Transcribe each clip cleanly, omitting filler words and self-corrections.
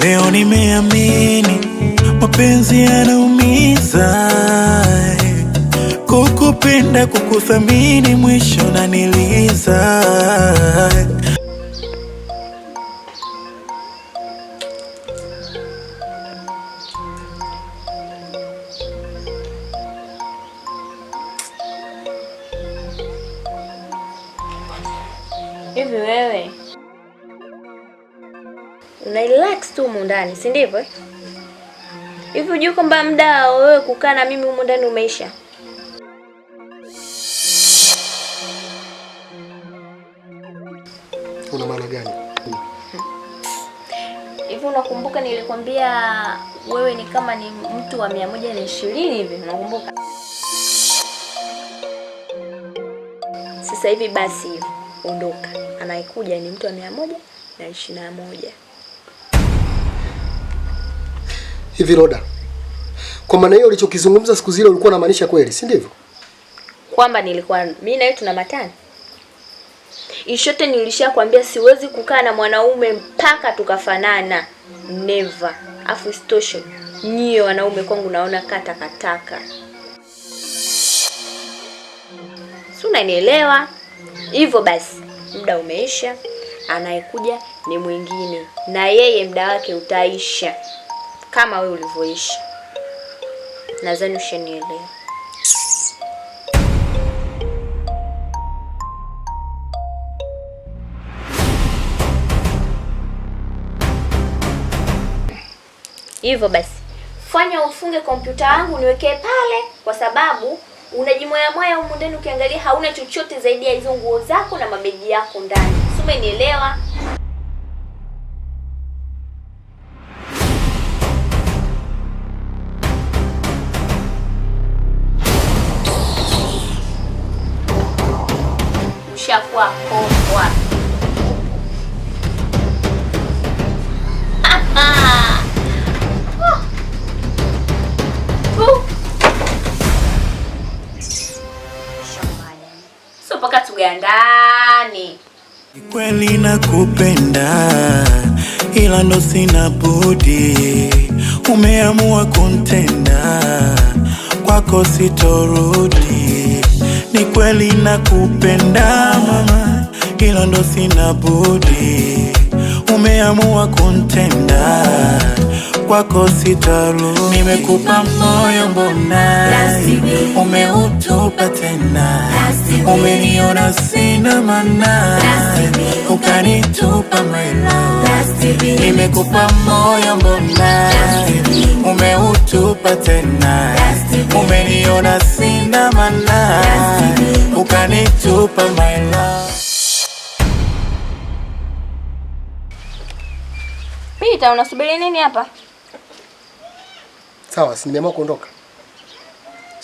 Leo nimeamini mapenzi yanaumiza, kukupenda kukuthamini mwisho na niliza. Hivi wewe una relax tu humu ndani, si ndivyo? Hivi unajua kwamba muda wewe kukaa na mimi humu ndani umeisha? Una maana gani? Hivi unakumbuka nilikwambia wewe ni kama ni mtu wa 120 hivi, unakumbuka? Sasa hivi basi ondoka. Anaikuja ni mtu wa 121. Hivi Roda, kwa maana hiyo ulichokizungumza siku zile ulikuwa unamaanisha kweli, si ndivyo? Kwamba nilikuwa mimi na wewe tuna matani? Ishote nilishakwambia siwezi kukaa na mwanaume mpaka tukafanana. Never. Afu istoshe. Nyie wanaume kwangu naona katakataka. Si unanielewa? Hivyo basi, muda umeisha, anayekuja ni mwingine na yeye muda wake utaisha kama wewe ulivyoisha. Nadhani ushanielewa. Hivyo basi, fanya ufunge kompyuta yangu niwekee pale, kwa sababu unajimoya moya humu ndani ukiangalia hauna chochote zaidi ya hizo nguo zako na mabegi yako ndani. Si umenielewa? Ushakuwa kopwa. Ndani. Ni kweli nakupenda, ila ndo sina budi. Umeamua kuntenda, kwako sitorudi. Ni kweli nakupenda mama, ila ndo sina budi. Umeamua kuntenda, kwako sitarudi. Nimekupa moyo mbona umeutupa tena, umeniona sina maana ukanitupa my love. Nimekupa moyo mbona umeutupa tena, umeniona sina maana ukanitupa my love. Pita, unasubiri nini hapa? Sawa, si nimeamua kuondoka.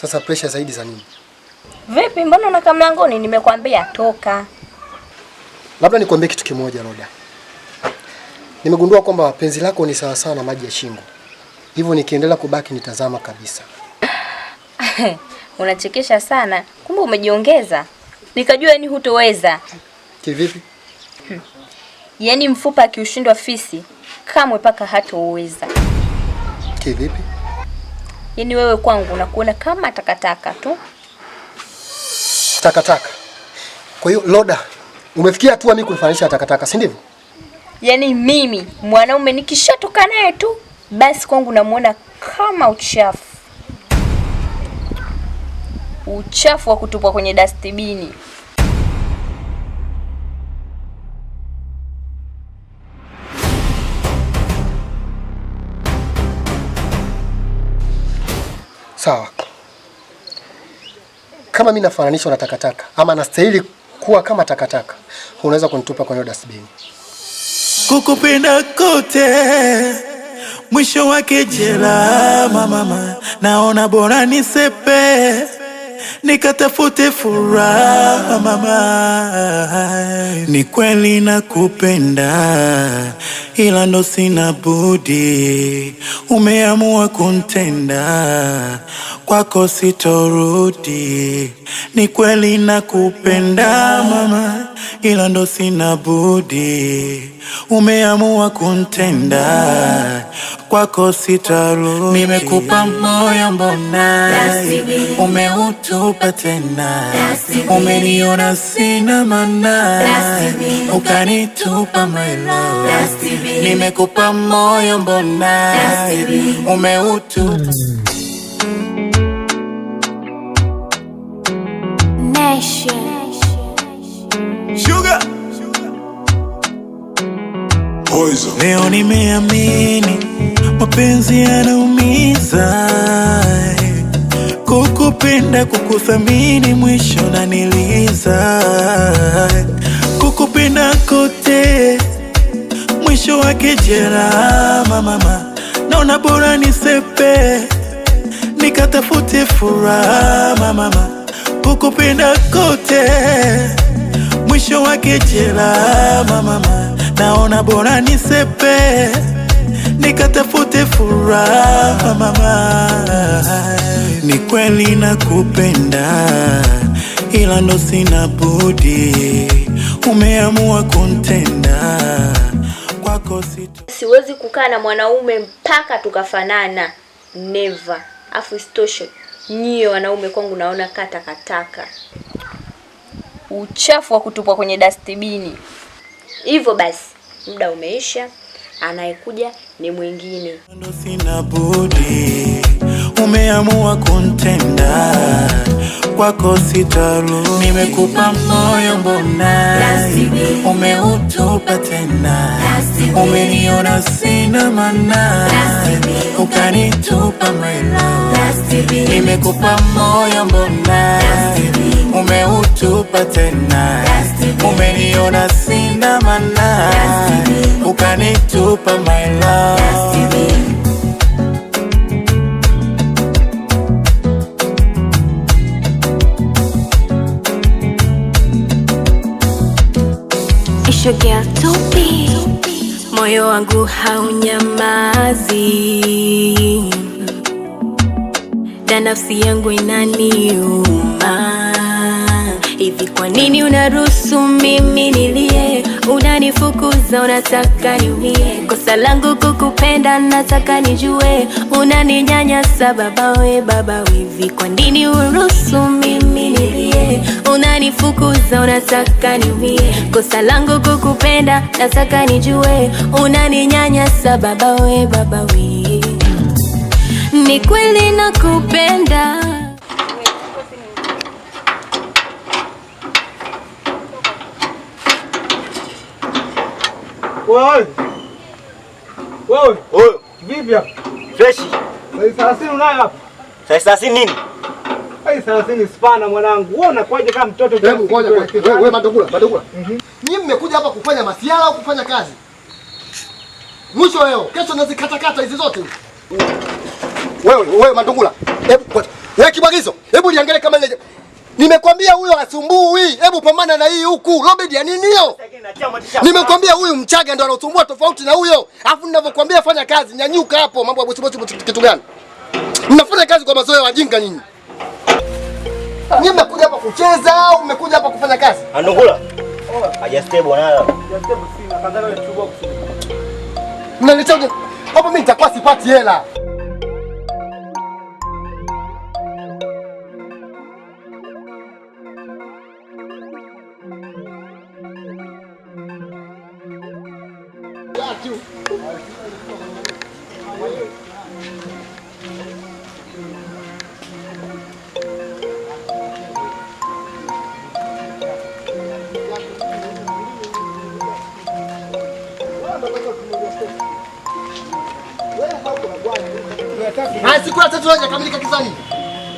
Sasa pressure zaidi za nini? Vipi, mbona unakaa mlangoni? Nimekwambia toka. Labda nikwambie kitu kimoja Roda. Nimegundua kwamba penzi lako ni sawa sawa na maji ya shingo. Hivyo nikiendelea kubaki nitazama kabisa. Unachekesha sana. Kumbe umejiongeza. Nikajua ni hutoweza. Kivipi? Yaani mfupa akiushindwa fisi, kamwe paka hatoweza. Kivipi? Yaani wewe kwangu unakuona kama takataka tu. Takataka. Kwa hiyo Roda, umefikia hatua mimi kunifanisha takataka, si ndivyo? Yaani mimi mwanaume nikishatoka naye tu, basi kwangu namuona kama uchafu. Uchafu wa kutupwa kwenye dustbin. Sawa. Kama mimi nafananishwa na takataka ama nastahili kuwa kama takataka, unaweza kunitupa kwenye dustbin. Kukupenda kote mwisho wake jela mama, naona bora nisepe nikatafute furaha mama. Ni kweli nakupenda, ila ndo sina budi. Umeamua kuntenda, kwako sitorudi. Ni kweli nakupenda mama, ila ndo sina budi. Umeamua kuntenda, kwako sitarudi. Nimekupa moyo mbona umeutupa tena, umeniona sina maana ukanitupa my love. Nimekupa moyo mbona umeutupa. Sugar. Leo nimeamini mapenzi yanaumiza, kukupenda kukuthamini mwisho na niliza. Kukupenda kote mwisho wake jeraha mama, naona bora nisepe nikatafute furaha mama. Kukupenda kote mwisho wake jeraha mama, naona bora nisepe nikatafute furaha mama. Ni kweli nakupenda, ila ndo sina budi. Umeamua kuntenda, kwako siwezi kukaa na mwanaume mpaka tukafanana. Never. Afu istoshe nyie wanaume kwangu naona katakataka, uchafu wa kutupwa kwenye dustbin. Hivyo basi muda umeisha, anayekuja ni mwingine. Ndo sina budi. Umeamua kuntenda, kwako sitarudi. Nimekupa moyo mbona umeutupa tena, umeniona sina maana ukanitupa my love. Nimekupa moyo mbona umeutupa tena, umeniona sina maana ukanitupa my love. Sugar topi, moyo wangu haunyamazi, na nafsi yangu inaniuma. Hivi kwa nini unaruhusu mimi nilie? Unanifukuza, unataka niumie. Kosa langu kukupenda, nataka nijue. Unaninyanyasa baba we, baba we. Hivi kwa nini uruhusu mimi nilie? Unanifukuza, unataka niumie. Kosa langu kukupenda, nataka nijue. Unaninyanyasa baba we, baba we. Ni kweli nakupenda. Wewe. Wewe. Vipi hapa? Fresh. Sasa 30 unayo hapa? Sasa 30 nini? 30 spana mwanangu. Wewe unakwaje kama mtoto? Hebu ngoja wewe Mandungula. Nyinyi mmekuja hapa kufanya masiala au kufanya kazi? Mwisho leo, kesho nazikatakata hizi zote. Wewe Mandungula. Hebu wewe kibwagizo. Hebu niangalie kama ile. Nimekwambia huyo asumbui. Hebu pambana na hii huku. Robert ya nini hiyo? Nimekwambia huyu Mchaga ndo anasumbua tofauti na huyo. Alafu ninavyokuambia fanya kazi, nyanyuka hapo. Mambo ya bosi kitu gani? Mnafanya kazi kwa mazoea wajinga nyinyi. Nyinyi mmekuja hapa kucheza au mmekuja hapa kufanya kazi? Mandungula. Hajastable nayo. Hajastable sina. Kadhalika nichukua kusudi. Mnaniletea hapo mimi nitakuwa sipati hela. Siku ya tatu hajakamilika kizani.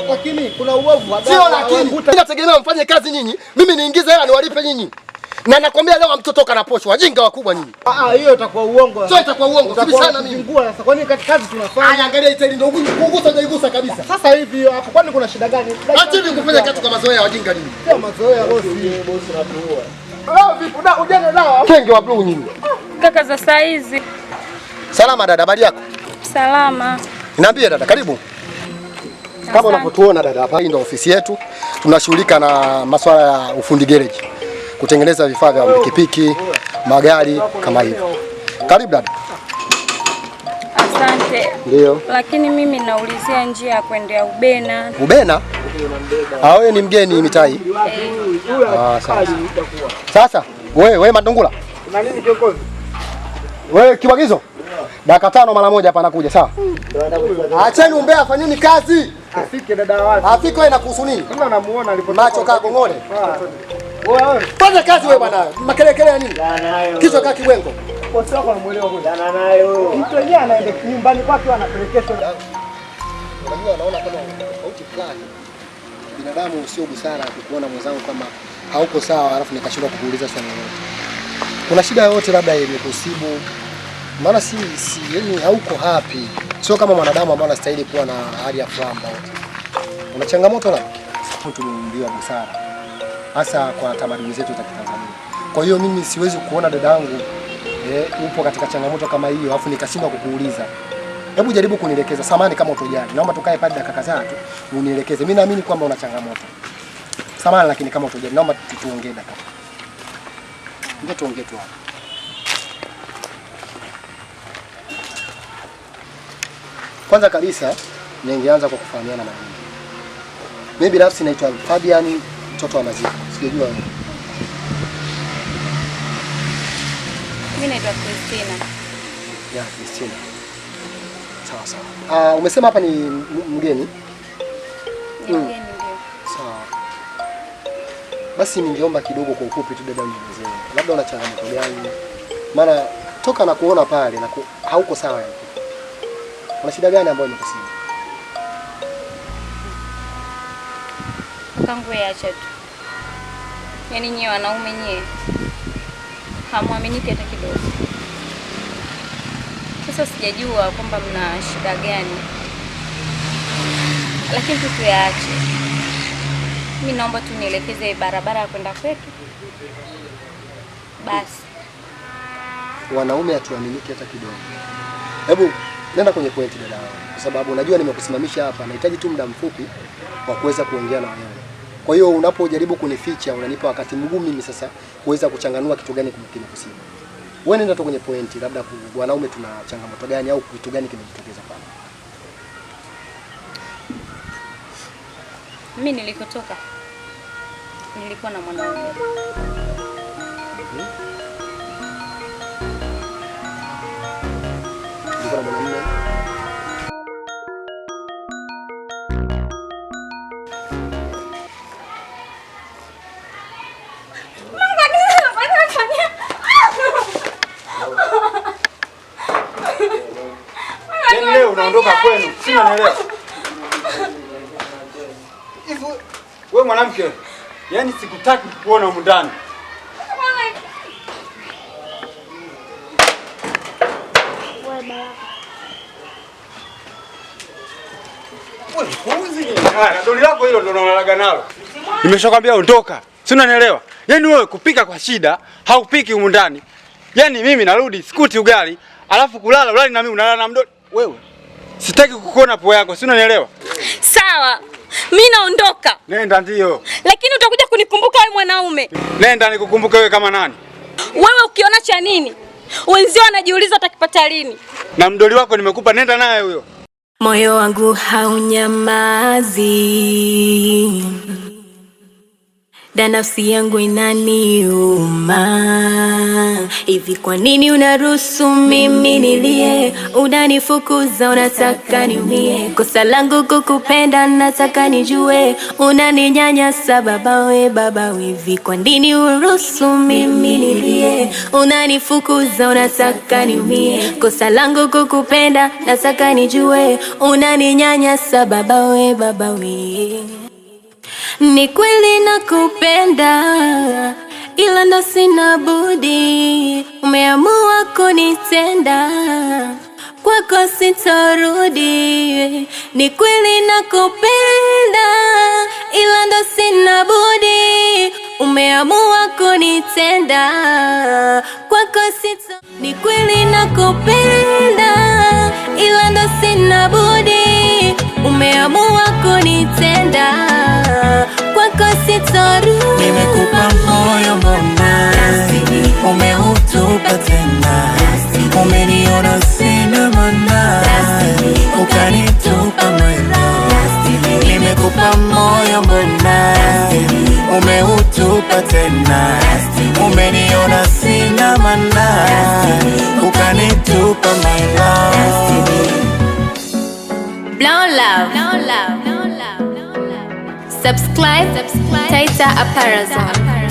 Lakini kuna uovu. Sio lakini. Nategemea mfanye kazi nyinyi. Mimi niingize hela niwalipe nyinyi. Na nakwambia leo mtoto kanaposhwa. Wajinga wakubwa nyinyi. Hiyo itakuwa uongo. Sio itakuwa uongo. Kabisa sana mimi. Sasa kwa nini kazi tunafanya? Angalia itaili ndio kugusa hajaigusa kabisa. Sasa hivi hapo kwani kuna shida gani? Acha hivi kufanya kazi kwa mazoea wajinga nyinyi. Sio mazoea bosi. Bosi natuua. Vipi ujana dawa? Kenge wa blue nyinyi. Kaka za saa hizi. Salama dada, habari yako? Salama. Niambie dada, karibu. Kama unavyotuona dada, hapa hii ndio ofisi yetu. Tunashughulika na masuala ya ufundi garage. kutengeneza vifaa vya pikipiki, magari kama hivyo. Karibu dada. Asante. Ndio. Lakini mimi naulizia njia ya kwenda Ubena. Ubena? Wewe ni mgeni mitai? Sawa. Sasa wewe Mandungula. Kuna nini kiongozi? Wewe Kibwagizo. Dakika 5 mara moja hapa anakuja, sawa? Acheni umbea, afanyeni kazi. Afike dada wapi? Afike wewe nakuhusu nini? Kama unamuona alipotoka. Macho kaa gongole. Wewe. Fanya kazi wewe bwana. Makelekele ya nini? Kichwa kaa kibwengo. Bosi wako anamuelewa huyo. Dana nayo. Mtu yeye anaenda nyumbani kwake anapelekeshwa. Unajua naona kama tofauti fulani. Binadamu sio busara kukuona mwenzangu kama hauko sawa alafu nikashindwa kukuuliza swali lolote. Kuna shida yoyote labda imekusibu? Maana yani hauko happy. Sio kama mwanadamu ambaye anastahili kuwa na hali ya furaha wote. Una changamoto la? Tumeumbiwa busara. Hasa kwa tamaduni zetu za Kitanzania. Kwa hiyo mimi siwezi kuona dadangu upo katika changamoto kama hiyo alafu nikashindwa kukuuliza. Hebu jaribu kunielekeza. Samahani kama utojali. Naomba tukae pale dakika kadhaa tu unielekeze. Mimi naamini kwamba una changamoto. Samahani lakini kama utojali naomba tuongee dakika. Ndio tuongee tu hapa. Kwanza kabisa ningeanza kwa kufahamiana majina. Mimi binafsi naitwa Fabian, mtoto wa Maziku. Sijajua wewe. Mimi naitwa Christina. Ya, Christina. Sawa. Umesema hapa ni mgeni? Ni mgeni ndio. Sawa. Basi ningeomba kidogo kwa ufupi tu dada unielezee. Labda una changamoto gani? Maana toka na kuona pale na hauko sawa yani. Una shida gani ambayo imekusibu? Kangu yaacha tu. Yaani nyewe wanaume nyewe hamwaminiki hata kidogo. Sasa sijajua kwamba mna shida gani. Lakini tuyaache. Mimi naomba tu nielekeze barabara ya kwenda kwetu. Basi. Wanaume hatuaminiki hata kidogo. Hebu nenda kwenye pointi dada, kwa sababu unajua nimekusimamisha hapa, nahitaji tu muda mfupi wa kuweza kuongea na wewe. Kwa hiyo unapojaribu kunificha unanipa wakati mgumu mimi sasa kuweza kuchanganua kitu gani kimekusibu. Wewe nenda tu kwenye pointi, labda wanaume tuna changamoto gani au kitu gani kimejitokeza pale. Mimi nilikotoka nilikuwa na mwanaume. Nilikuwa na mwanaume. Leo unaondoka kwenu. Sina naelewa. Hivi wewe mwanamke, yani sikutaki kukuona huko ndani. Doli lako hilo ndo unalaga nalo. Nimeshakwambia ondoka. Si unanielewa? Yaani wewe kupika kwa shida, haupiki huko ndani. Yaani mimi narudi sikuti ugali, alafu kulala ulali na mimi unalala na mdoli. Wewe. Sitaki kukuona po yako, si unanielewa? Sawa. Mimi naondoka. Nenda ndio. Lakini utakuja kunikumbuka wewe mwanaume. Nenda nikukumbuke wewe kama nani? Wewe ukiona cha nini? Wenzio wanajiuliza utakipata lini? Na mdoli wako nimekupa, nenda naye huyo. Moyo wangu haunyamazi. Da nafsi yangu inaniuma. Hivi kwa nini unaruhusu mimi nilie? Unanifukuza, unataka niumie. Kosa langu kukupenda, nataka nijue. Unaninyanyasa baba we. Hivi kwa nini uruhusu mimi nilie? Unanifukuza, unataka niumie. Kosa langu kukupenda, nataka nijue. Unaninyanyasa baba we. Ni kweli nakupenda, ila ndo sina budi. Umeamua kunitenda, kwako sitarudi. Ni kweli nakupenda, ila ndo sina budi. Umeamua kunitenda, kwako sitarudi. Ni kweli nakupenda, ila ndo sina budi. Umeamua kunitenda, kwako sitarudi. Nimekupa moyo mbona nimekupa moyo mbona umeutupa tena, umeniona sina maana ukanitupa my love. Blown Love. Subscribe Taita Apparel Zone.